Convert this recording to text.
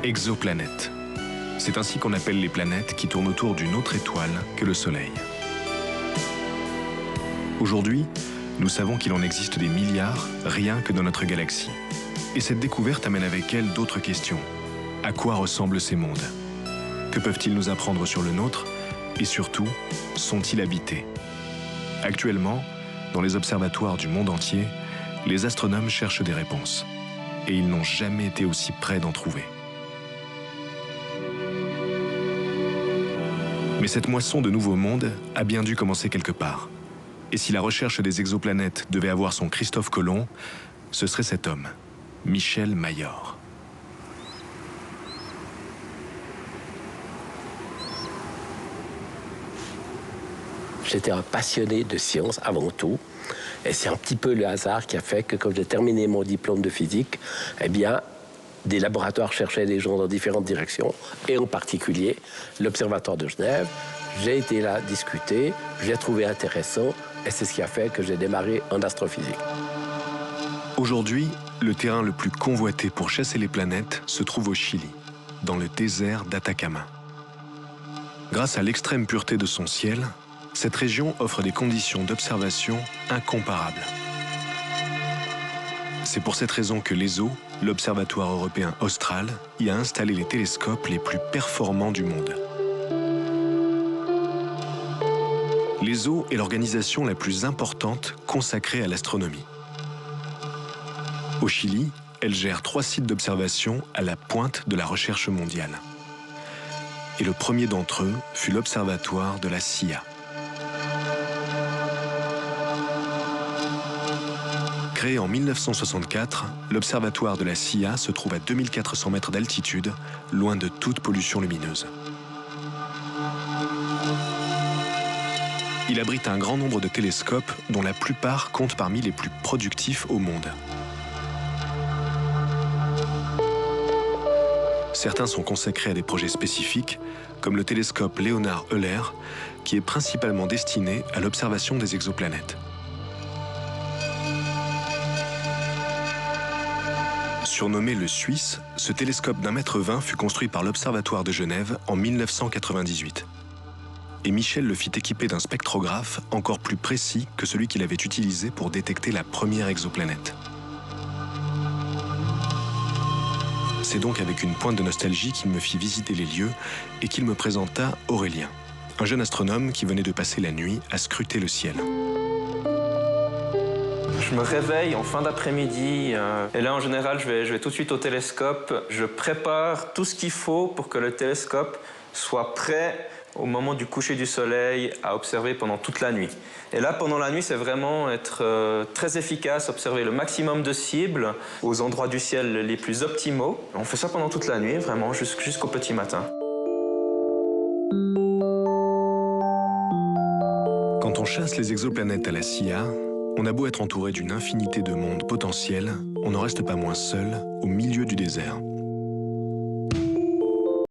Exoplanètes. C'est ainsi qu'on appelle les planètes qui tournent autour d'une autre étoile que le Soleil. Aujourd'hui, nous savons qu'il en existe des milliards rien que dans notre galaxie. Et cette découverte amène avec elle d'autres questions. À quoi ressemblent ces mondes? Que peuvent-ils nous apprendre sur le nôtre? Et surtout, sont-ils habités? Actuellement, dans les observatoires du monde entier, les astronomes cherchent des réponses. Et ils n'ont jamais été aussi près d'en trouver. Mais cette moisson de nouveaux mondes a bien dû commencer quelque part. Et si la recherche des exoplanètes devait avoir son Christophe Colomb, ce serait cet homme, Michel Mayor. J'étais un passionné de science avant tout. Et c'est un petit peu le hasard qui a fait que quand j'ai terminé mon diplôme de physique, eh bien, des laboratoires cherchaient des gens dans différentes directions, et en particulier l'Observatoire de Genève. J'ai été là discuter, j'ai trouvé intéressant, et c'est ce qui a fait que j'ai démarré en astrophysique. Aujourd'hui, le terrain le plus convoité pour chasser les planètes se trouve au Chili, dans le désert d'Atacama. Grâce à l'extrême pureté de son ciel, cette région offre des conditions d'observation incomparables. C'est pour cette raison que l'ESO, l'Observatoire européen austral, y a installé les télescopes les plus performants du monde. L'ESO est l'organisation la plus importante consacrée à l'astronomie. Au Chili, elle gère 3 sites d'observation à la pointe de la recherche mondiale. Et le premier d'entre eux fut l'observatoire de la CIA. Créé en 1964, l'observatoire de la CIA se trouve à 2400 mètres d'altitude, loin de toute pollution lumineuse. Il abrite un grand nombre de télescopes, dont la plupart comptent parmi les plus productifs au monde. Certains sont consacrés à des projets spécifiques, comme le télescope Leonhard Euler, qui est principalement destiné à l'observation des exoplanètes. Surnommé le Suisse, ce télescope d'1,20 m fut construit par l'Observatoire de Genève en 1998. Et Michel le fit équiper d'un spectrographe encore plus précis que celui qu'il avait utilisé pour détecter la première exoplanète. C'est donc avec une pointe de nostalgie qu'il me fit visiter les lieux et qu'il me présenta Aurélien, un jeune astronome qui venait de passer la nuit à scruter le ciel. Je me réveille en fin d'après-midi et là en général je vais tout de suite au télescope. Je prépare tout ce qu'il faut pour que le télescope soit prêt au moment du coucher du soleil à observer pendant toute la nuit. Et là pendant la nuit c'est vraiment être très efficace, observer le maximum de cibles aux endroits du ciel les plus optimaux. On fait ça pendant toute la nuit vraiment jusqu'au petit matin. Quand on chasse les exoplanètes à la CIA, on a beau être entouré d'une infinité de mondes potentiels, on n'en reste pas moins seul au milieu du désert.